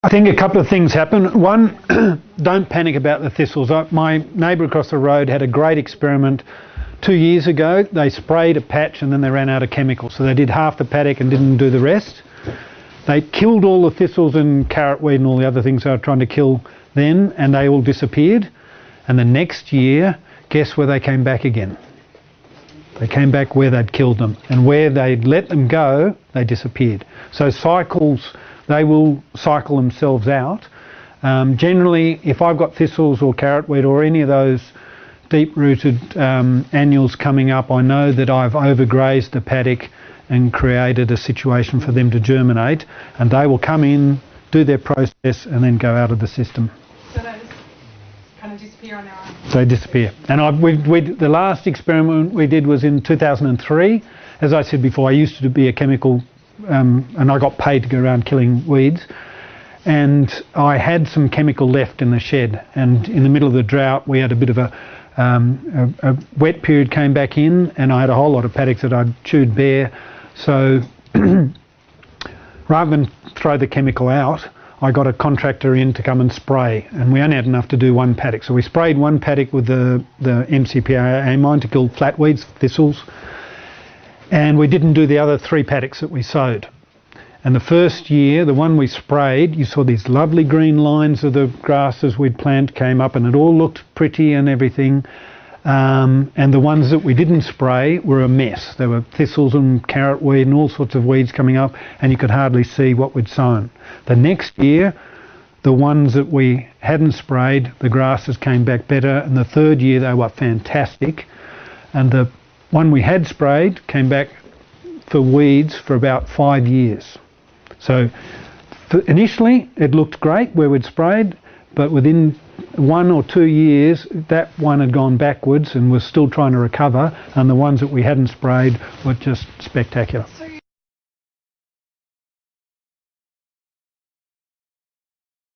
I think a couple of things happen. One, don't panic about the thistles. My neighbour across the road had a great experiment 2 years ago. They sprayed a patch and then they ran out of chemicals. So they did half the paddock and didn't do the rest. They killed all the thistles and carrot weed and all the other things they were trying to kill then, and they all disappeared. And the next year, guess where they came back again? They came back where they'd killed them, and where they'd let them go, they disappeared. So cycles, they will cycle themselves out. Generally, if I've got thistles or carrot weed or any of those deep-rooted annuals coming up, I know that I've overgrazed the paddock and created a situation for them to germinate, and they will come in, do their process, and then go out of the system. So they just kind of disappear on their own? They disappear. And the last experiment we did was in 2003. As I said before, I used to be a chemical, and I got paid to go around killing weeds. And I had some chemical left in the shed, and in the middle of the drought we had a bit of a wet period came back in, and I had a whole lot of paddocks that I'd chewed bare. So rather than throw the chemical out, I got a contractor in to come and spray, and we only had enough to do one paddock. So we sprayed one paddock with the MCPA amine to kill flatweeds, thistles, and we didn't do the other 3 paddocks that we sowed. And the first year, the one we sprayed, you saw these lovely green lines of the grasses we'd planted came up, and it all looked pretty and everything. And the ones that we didn't spray were a mess. There were thistles and carrot weed and all sorts of weeds coming up, and you could hardly see what we'd sown. The next year, the ones that we hadn't sprayed, the grasses came back better, and the third year they were fantastic. And the one we had sprayed came back for weeds for about 5 years. So initially it looked great where we'd sprayed, but within 1 or 2 years that one had gone backwards and was still trying to recover, and the ones that we hadn't sprayed were just spectacular. So